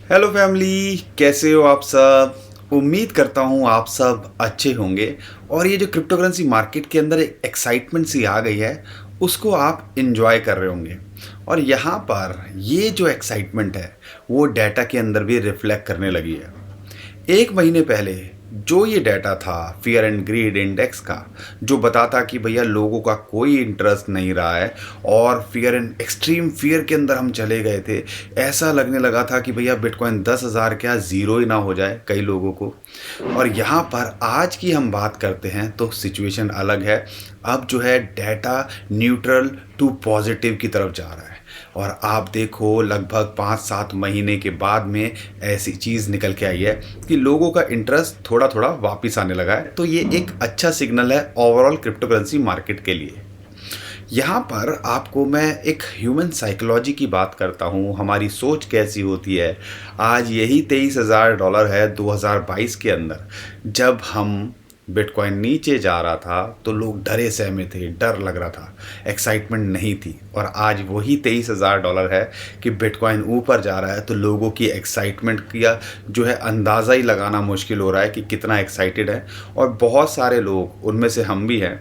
Hello family, कैसे हो आप सब। उम्मीद करता हूँ आप सब अच्छे होंगे। और ये जो क्रिप्टो करेंसी मार्केट के अंदर एक एक्साइटमेंट सी आ गई है, उसको आप इन्जॉय कर रहे होंगे। और यहाँ पर ये जो एक्साइटमेंट है वो डाटा के अंदर भी रिफ्लेक्ट करने लगी है। एक महीने पहले जो ये डाटा था फियर एंड ग्रीड इंडेक्स का, जो बताता कि भैया लोगों का कोई इंटरेस्ट नहीं रहा है और फियर एंड एक्सट्रीम फियर के अंदर हम चले गए थे। ऐसा लगने लगा था कि भैया बिटकॉइन 10,000 क्या ज़ीरो ही ना हो जाए कई लोगों को। और यहाँ पर आज की हम बात करते हैं तो सिचुएशन अलग है। अब जो है डाटा न्यूट्रल टू पॉजिटिव की तरफ जा रहा है। और आप देखो लगभग 5-7 महीने के बाद में ऐसी चीज़ निकल के आई है कि लोगों का इंटरेस्ट थोड़ा थोड़ा वापस आने लगा है। तो ये एक अच्छा सिग्नल है ओवरऑल क्रिप्टो करेंसी मार्केट के लिए। यहाँ पर आपको मैं एक ह्यूमन साइकोलॉजी की बात करता हूँ, हमारी सोच कैसी होती है। आज यही $23,000 है 2022 के अंदर। जब हम बिटकॉइन नीचे जा रहा था तो लोग डरे सहमे थे, डर लग रहा था, एक्साइटमेंट नहीं थी। और आज वही $23,000 है कि बिटकॉइन ऊपर जा रहा है तो लोगों की एक्साइटमेंट का जो है अंदाज़ा ही लगाना मुश्किल हो रहा है कि कितना एक्साइटेड है। और बहुत सारे लोग, उनमें से हम भी हैं,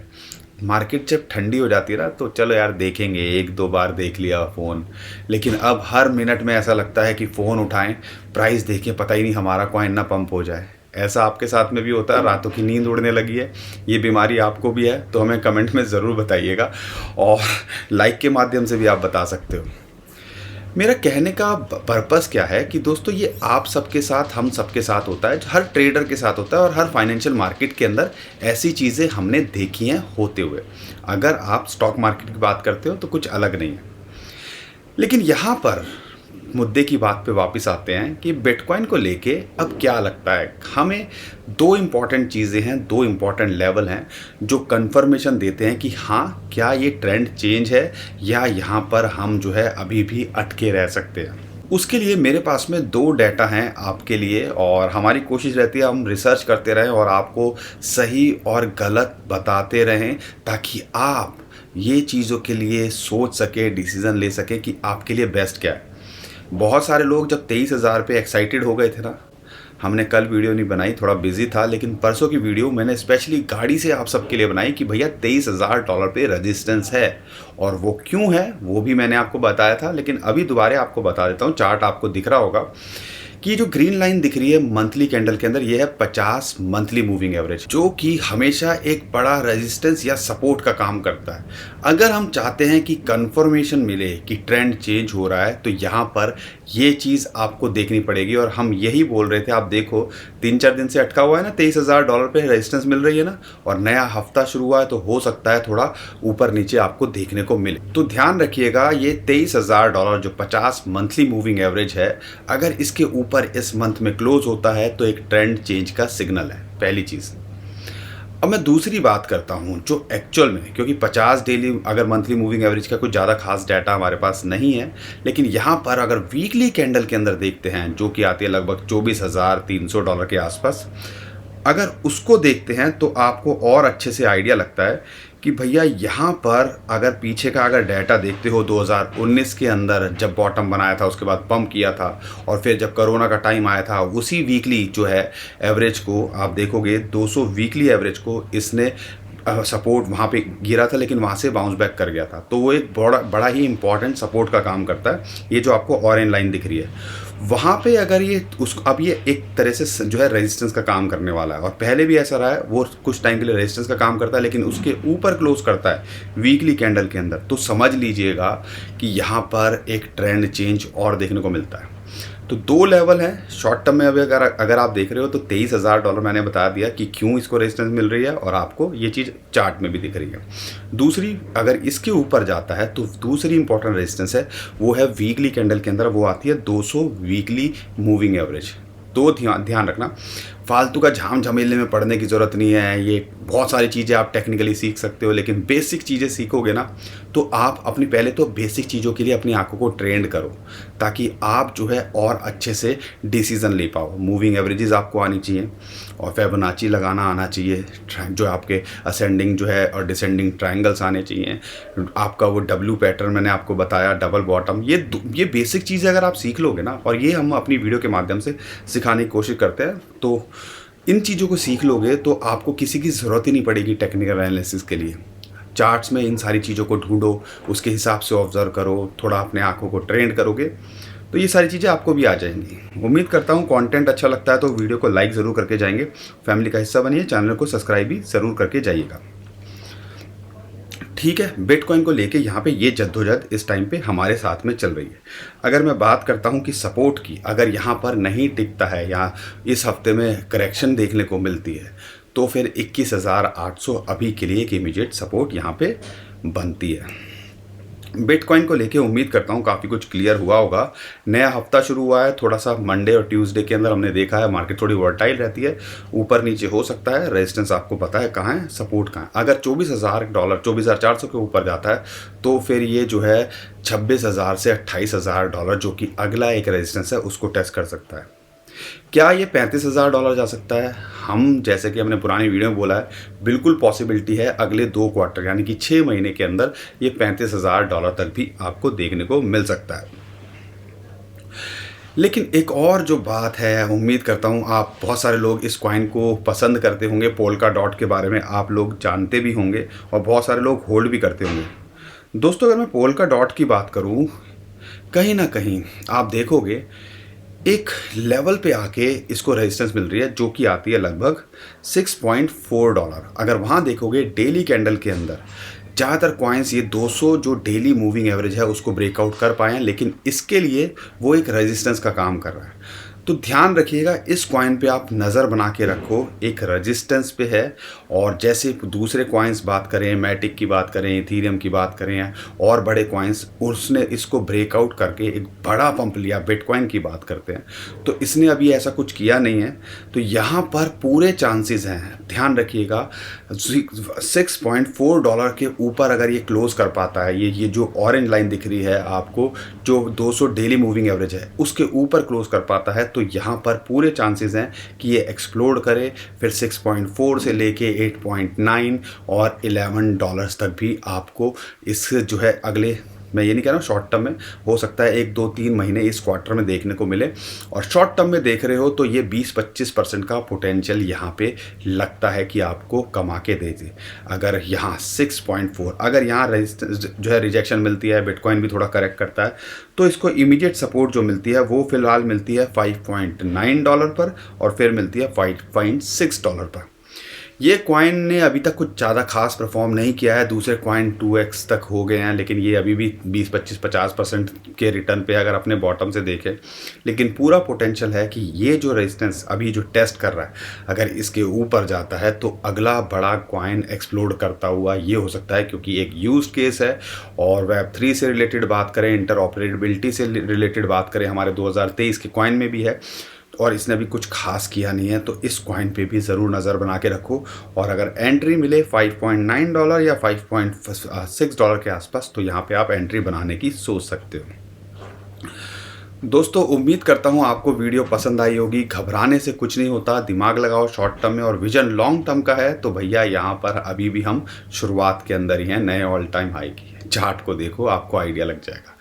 मार्केट जब ठंडी हो जाती है ना तो चलो यार देखेंगे, एक दो बार देख लिया फ़ोन, लेकिन अब हर मिनट में ऐसा लगता है कि फ़ोन उठाएं, प्राइस देखें, पता ही नहीं हमारा कॉइन ना पंप हो जाए। ऐसा आपके साथ में भी होता है? रातों की नींद उड़ने लगी है, ये बीमारी आपको भी है? तो हमें कमेंट में ज़रूर बताइएगा और लाइक के माध्यम से भी आप बता सकते हो। मेरा कहने का पर्पस क्या है कि दोस्तों ये आप सबके साथ, हम सबके साथ होता है, हर ट्रेडर के साथ होता है और हर फाइनेंशियल मार्केट के अंदर ऐसी चीज़ें हमने देखी हैं होते हुए। अगर आप स्टॉक मार्केट की बात करते हो तो कुछ अलग नहीं है। लेकिन यहाँ पर मुद्दे की बात पे वापस आते हैं कि बिटकॉइन को लेके अब क्या लगता है हमें। दो इम्पॉर्टेंट चीज़ें हैं, दो इम्पॉर्टेंट लेवल हैं जो कंफर्मेशन देते हैं कि हाँ, क्या ये ट्रेंड चेंज है या यहाँ पर हम जो है अभी भी अटके रह सकते हैं। उसके लिए मेरे पास में दो डाटा हैं आपके लिए, और हमारी कोशिश रहती है हम रिसर्च करते रहें और आपको सही और गलत बताते रहें, ताकि आप ये चीज़ों के लिए सोच सके, डिसीज़न ले सके कि आपके लिए बेस्ट क्या है। बहुत सारे लोग जब 23,000 पे एक्साइटेड हो गए थे ना, हमने कल वीडियो नहीं बनाई, थोड़ा बिजी था, लेकिन परसों की वीडियो मैंने स्पेशली गाड़ी से आप सबके लिए बनाई कि भैया $23,000 पे रेजिस्टेंस है। और वो क्यों है वो भी मैंने आपको बताया था, लेकिन अभी दोबारा आपको बता देता हूँ। चार्ट आपको दिख रहा होगा कि जो ग्रीन लाइन दिख रही है मंथली कैंडल के अंदर, ये है 50 मंथली मूविंग एवरेज, जो कि हमेशा एक बड़ा रेजिस्टेंस या सपोर्ट का काम करता है। अगर हम चाहते हैं कि कंफर्मेशन मिले कि ट्रेंड चेंज हो रहा है तो यहाँ पर ये चीज़ आपको देखनी पड़ेगी। और हम यही बोल रहे थे, आप देखो 3-4 दिन से अटका हुआ है ना, $23,000 पे रेजिस्टेंस मिल रही है ना, और नया हफ्ता शुरू हुआ है तो हो सकता है थोड़ा ऊपर नीचे आपको देखने को मिले। तो ध्यान रखिएगा, ये $23,000 जो 50 मंथली मूविंग एवरेज है, अगर इसके ऊपर इस मंथ में क्लोज होता है तो एक ट्रेंड चेंज का सिग्नल है, पहली चीज़। अब मैं दूसरी बात करता हूँ जो एक्चुअल में, क्योंकि 50 डेली अगर मंथली मूविंग एवरेज का कुछ ज़्यादा खास डाटा हमारे पास नहीं है, लेकिन यहाँ पर अगर वीकली कैंडल के अंदर देखते हैं जो कि आती है लगभग $24,300 के आसपास, अगर उसको देखते हैं तो आपको और अच्छे से आइडिया लगता है कि भैया यहाँ पर अगर पीछे का अगर डाटा देखते हो, 2019 के अंदर जब बॉटम बनाया था, उसके बाद पंप किया था, और फिर जब कोरोना का टाइम आया था, उसी वीकली जो है एवरेज को आप देखोगे, 200 वीकली एवरेज को इसने सपोर्ट वहाँ पे गिरा था, लेकिन वहाँ से बाउंस बैक कर गया था। तो वो एक बड़ा बड़ा ही इंपॉर्टेंट सपोर्ट का काम करता है। ये जो आपको ऑरेंज लाइन दिख रही है, वहाँ पे अगर ये अब ये एक तरह से जो है रेजिस्टेंस का काम करने वाला है, और पहले भी ऐसा रहा है, वो कुछ टाइम के लिए रेजिस्टेंस का काम करता है लेकिन उसके ऊपर क्लोज करता है वीकली कैंडल के अंदर। तो समझ लीजिएगा कि यहाँ पर एक ट्रेंड चेंज और देखने को मिलता है। तो दो लेवल है शॉर्ट टर्म में। अभी अगर आप देख रहे हो तो $23,000 मैंने बता दिया कि क्यों इसको रेजिस्टेंस मिल रही है, और आपको ये चीज़ चार्ट में भी दिख रही है। दूसरी, अगर इसके ऊपर जाता है तो दूसरी इंपॉर्टेंट रेजिस्टेंस है, वो है वीकली कैंडल के अंदर, वो आती है 200 वीकली मूविंग एवरेज। तो ध्यान रखना, फालतू का झाम-झमेले में पढ़ने की ज़रूरत नहीं है। ये बहुत सारी चीज़ें आप टेक्निकली सीख सकते हो, लेकिन बेसिक चीज़ें सीखोगे ना, तो आप अपनी पहले तो बेसिक चीज़ों के लिए अपनी आँखों को ट्रेंड करो, ताकि आप जो है और अच्छे से डिसीज़न ले पाओ। मूविंग एवरेजेस आपको आनी चाहिए और फिबोनाची लगाना आना चाहिए। जो आपके असेंडिंग जो है और डिसेंडिंग ट्रायंगल्स आने चाहिए। आपका वो डब्ल्यू पैटर्न मैंने आपको बताया, डबल बॉटम, ये बेसिक चीज़ें अगर आप सीख लोगे ना, और ये हम अपनी वीडियो के माध्यम से सिखाने की कोशिश करते हैं, तो इन चीज़ों को सीख लोगे तो आपको किसी की ज़रूरत ही नहीं पड़ेगी टेक्निकल एनालिसिस के लिए। चार्ट्स में इन सारी चीज़ों को ढूंढो, उसके हिसाब से ऑब्जर्व करो, थोड़ा अपने आँखों को ट्रेंड करोगे तो ये सारी चीज़ें आपको भी आ जाएंगी। उम्मीद करता हूँ कंटेंट अच्छा लगता है तो वीडियो को लाइक ज़रूर करके जाएंगे, फैमिली का हिस्सा बनिए, चैनल को सब्सक्राइब भी ज़रूर करके जाइएगा। ठीक है, बिटकॉइन को लेके यहाँ पे ये जद्दोजहद इस टाइम पे हमारे साथ में चल रही है। अगर मैं बात करता हूँ कि सपोर्ट की, अगर यहाँ पर नहीं टिकता है या इस हफ्ते में करेक्शन देखने को मिलती है, तो फिर 21,800 अभी के लिए एक इमीडिएट सपोर्ट यहाँ पे बनती है। बिटकॉइन को लेके उम्मीद करता हूँ काफ़ी कुछ क्लियर हुआ होगा। नया हफ्ता शुरू हुआ है, थोड़ा सा मंडे और ट्यूसडे के अंदर हमने देखा है मार्केट थोड़ी वर्टाइल रहती है, ऊपर नीचे हो सकता है। रेजिस्टेंस आपको पता है कहाँ है, सपोर्ट कहाँ है। अगर $24,000 24,400 के ऊपर जाता है तो फिर ये जो है 26,000 से $28,000 जो कि अगला एक रेजिस्टेंस है उसको टेस्ट कर सकता है। क्या ये $35,000 जा सकता है? हम जैसे कि हमने पुरानी वीडियो में बोला है, बिल्कुल पॉसिबिलिटी है अगले 2 क्वार्टर यानी कि 6 महीने के अंदर ये $35,000 तक भी आपको देखने को मिल सकता है। लेकिन एक और जो बात है, उम्मीद करता हूँ आप बहुत सारे लोग इस कॉइन को पसंद करते होंगे, पोल्का डॉट के बारे में आप लोग जानते भी होंगे और बहुत सारे लोग होल्ड भी करते होंगे। दोस्तों, अगर मैं पोल्का डॉट की बात करूँ, कहीं ना कहीं आप देखोगे एक लेवल पे आके इसको रेजिस्टेंस मिल रही है जो कि आती है लगभग $6.4। अगर वहाँ देखोगे डेली कैंडल के अंदर ज़्यादातर कॉइन्स ये 200 जो डेली मूविंग एवरेज है उसको ब्रेकआउट कर पाए हैं, लेकिन इसके लिए वो एक रेजिस्टेंस का काम कर रहा है। तो ध्यान रखिएगा, इस कॉइन पे आप नज़र बना के रखो, एक रेजिस्टेंस पे है। और जैसे दूसरे कॉइन्स बात करें, मैटिक की बात करें, इथीरियम की बात करें और बड़े कॉइन्स, उसने इसको ब्रेकआउट करके एक बड़ा पंप लिया। बिटकॉइन की बात करते हैं तो इसने अभी ऐसा कुछ किया नहीं है, तो यहाँ पर पूरे चांसेस हैं। ध्यान रखिएगा, $6.4 के ऊपर अगर ये क्लोज कर पाता है, ये जो ऑरेंज लाइन दिख रही है आपको, जो 200 डेली मूविंग एवरेज है उसके ऊपर क्लोज कर पाता है, तो यहाँ पर पूरे चांसेस हैं कि ये एक्सप्लोड करे, फिर 6.4 से लेके 8.9 और $11 तक भी आपको इस जो है अगले, मैं ये नहीं कह रहा हूँ शॉर्ट टर्म में, हो सकता है 1, 2, 3 महीने इस क्वार्टर में देखने को मिले। और शॉर्ट टर्म में देख रहे हो तो ये 20-25% का पोटेंशियल यहाँ पे लगता है कि आपको कमा के दे दे। अगर यहाँ 6.4, अगर यहाँ जो है रिजेक्शन मिलती है, बिटकॉइन भी थोड़ा करेक्ट करता है, तो इसको इमीडिएट सपोर्ट जो मिलती है वो फिलहाल मिलती है $5.9 पर और फिर मिलती है $5.6 पर। ये कॉइन ने अभी तक कुछ ज़्यादा खास परफॉर्म नहीं किया है, दूसरे कॉइन 2x तक हो गए हैं, लेकिन ये अभी भी 20-25-50% के रिटर्न पे अगर अपने बॉटम से देखें। लेकिन पूरा पोटेंशियल है कि ये जो रेजिस्टेंस अभी जो टेस्ट कर रहा है, अगर इसके ऊपर जाता है तो अगला बड़ा कॉइन एक्सप्लोड करता हुआ ये हो सकता है, क्योंकि एक यूज्ड केस है। और Web3 से रिलेटेड बात करें, इंटरऑपरेबिलिटी से रिलेटेड बात करें, हमारे 2023 के कॉइन में भी है और इसने अभी कुछ खास किया नहीं है, तो इस कॉइन पे भी ज़रूर नज़र बना के रखो। और अगर एंट्री मिले $5.9 या $5.6 के आसपास, तो यहाँ पे आप एंट्री बनाने की सोच सकते हो। दोस्तों, उम्मीद करता हूँ आपको वीडियो पसंद आई होगी। घबराने से कुछ नहीं होता, दिमाग लगाओ शॉर्ट टर्म में, और विजन लॉन्ग टर्म का है तो भैया यहाँ पर अभी भी हम शुरुआत के अंदर ही हैं, नए ऑल टाइम हाई की। चार्ट को देखो, आपको आइडिया लग जाएगा।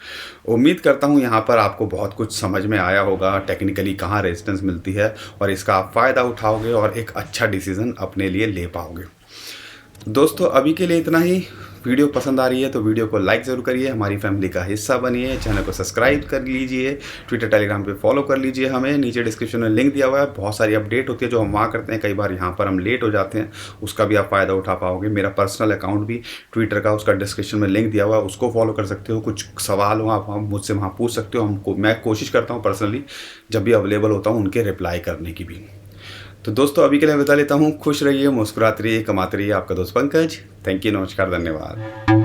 उम्मीद करता हूँ यहाँ पर आपको बहुत कुछ समझ में आया होगा, टेक्निकली कहाँ रेजिस्टेंस मिलती है और इसका आप फ़ायदा उठाओगे और एक अच्छा डिसीज़न अपने लिए ले पाओगे। दोस्तों, अभी के लिए इतना ही। वीडियो पसंद आ रही है तो वीडियो को लाइक ज़रूर करिए, हमारी फैमिली का हिस्सा बनिए, चैनल को सब्सक्राइब कर लीजिए, ट्विटर टेलीग्राम पे फॉलो कर लीजिए हमें। नीचे डिस्क्रिप्शन में लिंक दिया हुआ है, बहुत सारी अपडेट होती है जो हम वहाँ करते हैं। कई बार यहाँ पर हम लेट हो जाते हैं, उसका भी आप फ़ायदा उठा पाओगे। मेरा पर्सनल अकाउंट भी ट्विटर का, उसका डिस्क्रिप्शन में लिंक दिया हुआ है, उसको फॉलो कर सकते हो। कुछ सवाल हो आप मुझसे वहाँ पूछ सकते हो। मैं कोशिश करता हूँ पर्सनली जब भी अवेलेबल होता हूँ उनके रिप्लाई करने की भी। तो दोस्तों, अभी के लिए बता लेता हूँ, खुश रहिए, मुस्कुराते रहिए, कमाते रहिए। आपका दोस्त पंकज। थैंक यू, नमस्कार, धन्यवाद।